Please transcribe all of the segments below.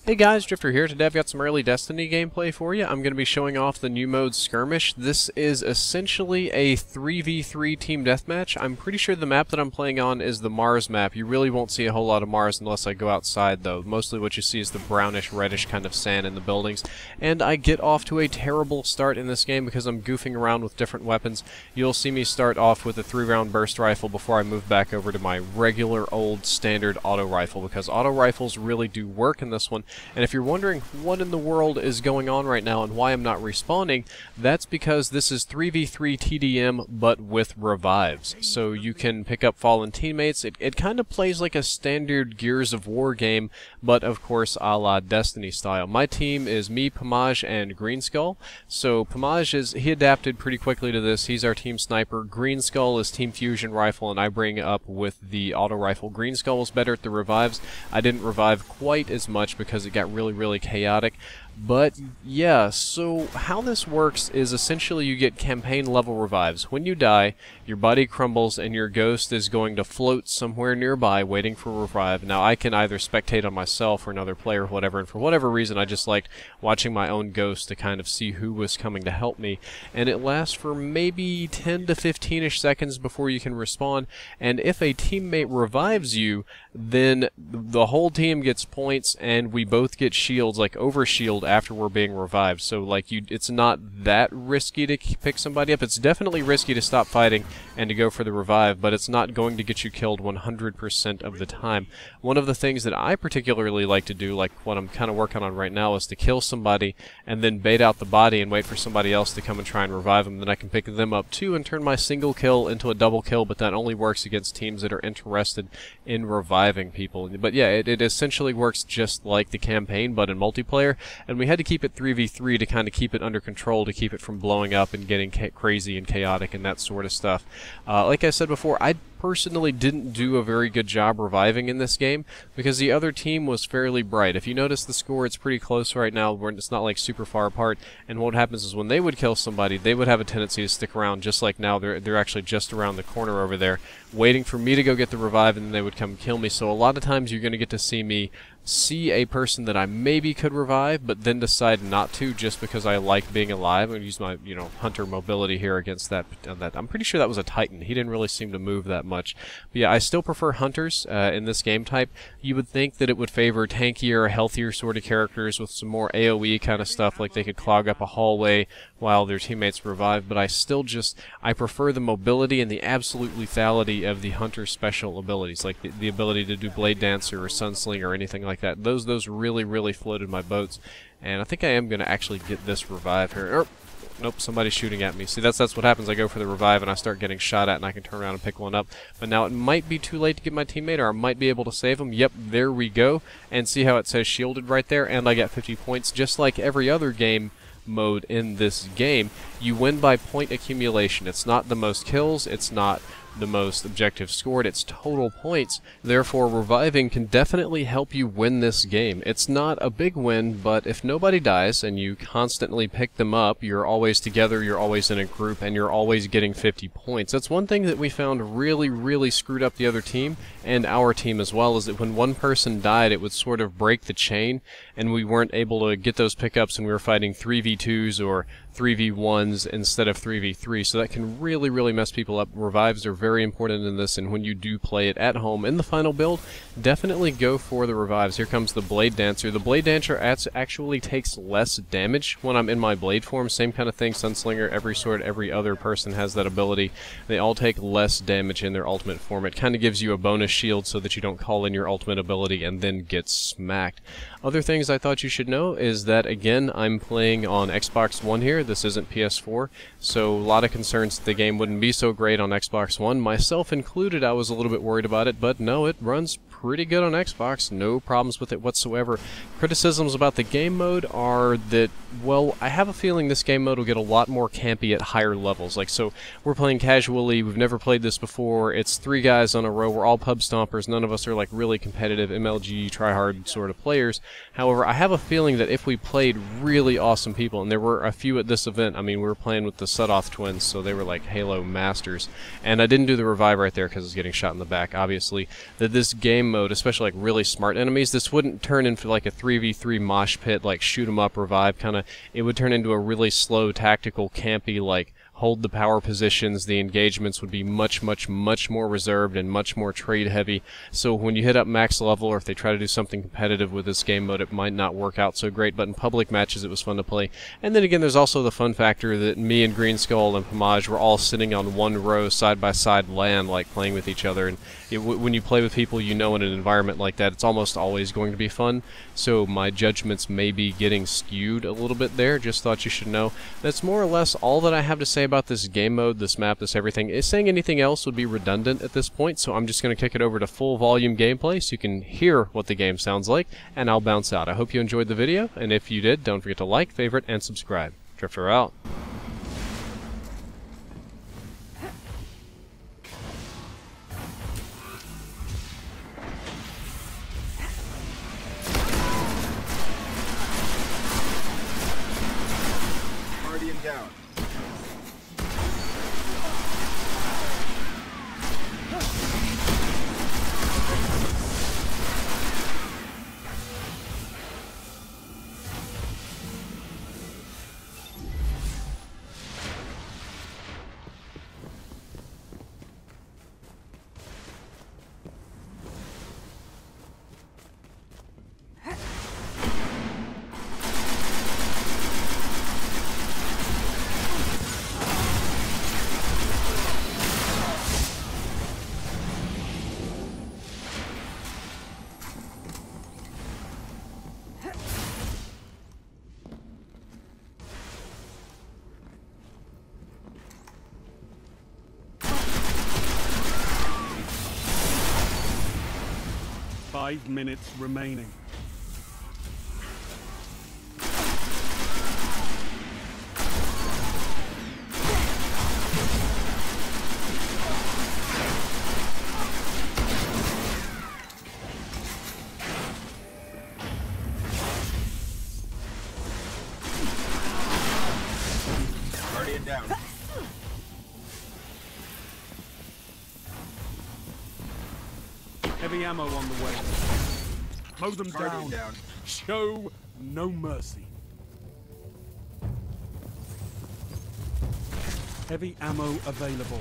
Hey guys, Drifter here. Today I've got some early Destiny gameplay for you. I'm going to be showing off the new mode Skirmish. This is essentially a 3v3 team deathmatch. I'm pretty sure the map that I'm playing on is the Mars map. You really won't see a whole lot of Mars unless I go outside though. Mostly what you see is the brownish, reddish kind of sand in the buildings. And I get off to a terrible start in this game because I'm goofing around with different weapons. You'll see me start off with a 3-round burst rifle before I move back over to my regular old standard auto rifle, because auto rifles really do work in this one. And if you're wondering what in the world is going on right now and why I'm not respawning, that's because this is 3v3 TDM but with revives. So you can pick up fallen teammates. It kind of plays like a standard Gears of War game, but of course a la Destiny style. My team is me, Pamaj and Greenskull. So Pamaj he adapted pretty quickly to this. He's our team sniper. Greenskull is team fusion rifle, and I bring up with the auto rifle. Greenskull is better at the revives. I didn't revive quite as much because it got really chaotic. But yeah, so how this works is essentially you get campaign level revives. When you die, your body crumbles and your ghost is going to float somewhere nearby waiting for a revive. Now I can either spectate on myself or another player or whatever, and for whatever reason I just liked watching my own ghost to kind of see who was coming to help me. And it lasts for maybe 10 to 15-ish seconds before you can respawn, and if a teammate revives you, then the whole team gets points and we both get shields, like overshield, after we're being revived. So like it's not that risky to pick somebody up. It's definitely risky to stop fighting and to go for the revive, but it's not going to get you killed 100% of the time. One of the things that I particularly like to do, like what I'm kind of working on right now, is to kill somebody and then bait out the body and wait for somebody else to come and try and revive them. Then I can pick them up too and turn my single kill into a double kill, but that only works against teams that are interested in reviving people. But yeah, it essentially works just like the campaign, but in multiplayer, and we had to keep it 3v3 to kind of keep it under control, to keep it from blowing up and getting crazy and chaotic and that sort of stuff. Like I said before, I personally didn't do a very good job reviving in this game because the other team was fairly bright. If you notice the score, it's pretty close right now, where it's not like super far apart, and what happens is when they would kill somebody, they would have a tendency to stick around, just like now they're actually just around the corner over there waiting for me to go get the revive, and then they would come kill me. So a lot of times you're going to get to see me see a person that I maybe could revive, but then decide not to just because I like being alive. I'm going to use my, hunter mobility here against that. I'm pretty sure that was a Titan. He didn't really seem to move that much. But yeah, I still prefer hunters in this game type. You would think that it would favor tankier, healthier sort of characters with some more AoE kind of stuff, like they could clog up a hallway while their teammates revive, but I prefer the mobility and the absolute lethality of the hunter special abilities, like the ability to do Blade Dancer or Sunsling or anything like that. Those really floated my boats, and I think I am going to actually get this revive here. Nope, somebody's shooting at me. See, that's what happens. I go for the revive and I start getting shot at, and I can turn around and pick one up. But now it might be too late to get my teammate, or I might be able to save him. Yep, there we go. And see how it says shielded right there, and I got 50 points. Just like every other game mode in this game, you win by point accumulation. It's not the most kills, it's not the most objective scored, it's total points. Therefore, reviving can definitely help you win this game. It's not a big win, but if nobody dies and you constantly pick them up, you're always together, you're always in a group, and you're always getting 50 points. That's one thing that we found really screwed up the other team, and our team as well, is that when one person died, it would sort of break the chain, and we weren't able to get those pickups, and we were fighting 3v2s or 3v1s instead of 3v3, so that can really mess people up. Revives are very important in this, and when you do play it at home in the final build, definitely go for the revives. Here comes the Blade Dancer. The Blade Dancer actually takes less damage when I'm in my blade form. Same kind of thing, Sunslinger, every other person has that ability. They all take less damage in their ultimate form. It kind of gives you a bonus shield so that you don't call in your ultimate ability and then get smacked. Other things I thought you should know is that, again, I'm playing on Xbox One here. This isn't PS4, so a lot of concerns that the game wouldn't be so great on Xbox One. Myself included, I was a little bit worried about it, but no, it runs pretty good on Xbox. No problems with it whatsoever. Criticisms about the game mode are that, well, I have a feeling this game mode will get a lot more campy at higher levels. Like, so we're playing casually, we've never played this before, it's 3 guys on a row, we're all pub stompers, none of us are like really competitive MLG tryhard sort of players. However, I have a feeling that if we played really awesome people, and there were a few at this event, I mean, we were playing with the Sudoth twins, so they were like Halo masters, and I didn't do the revive right there because I was getting shot in the back, obviously, that this game game mode, especially like really smart enemies, this wouldn't turn into like a 3v3 mosh pit, like shoot 'em up, revive kind of. It would turn into a really slow, tactical, campy, like hold the power positions. The engagements would be much more reserved and much more trade heavy. So when you hit up max level, or if they try to do something competitive with this game mode, it might not work out so great, but in public matches it was fun to play. And then again, there's also the fun factor that me and Greenskull and Pamaj were all sitting on one row side by side LAN, like playing with each other, and when you play with people you know in an environment like that, it's almost always going to be fun. So my judgments may be getting skewed a little bit there. Just thought you should know. That's more or less all that I have to say about this game mode, this map, this everything. Saying anything else would be redundant at this point, so I'm just going to kick it over to full volume gameplay so you can hear what the game sounds like, and I'll bounce out. I hope you enjoyed the video, and if you did, don't forget to like, favorite, and subscribe. Drifter out. Down. Five minutes remaining. Guardian down. Heavy ammo on the way. Mow them down. Show no mercy. Heavy ammo available.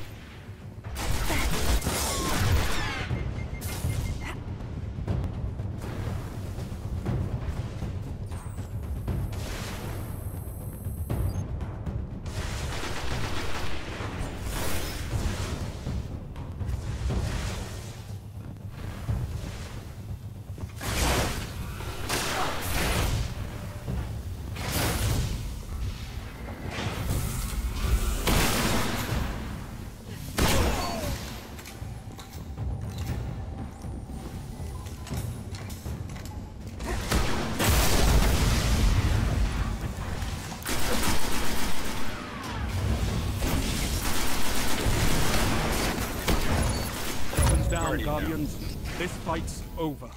Down, Guardians. This fight's over.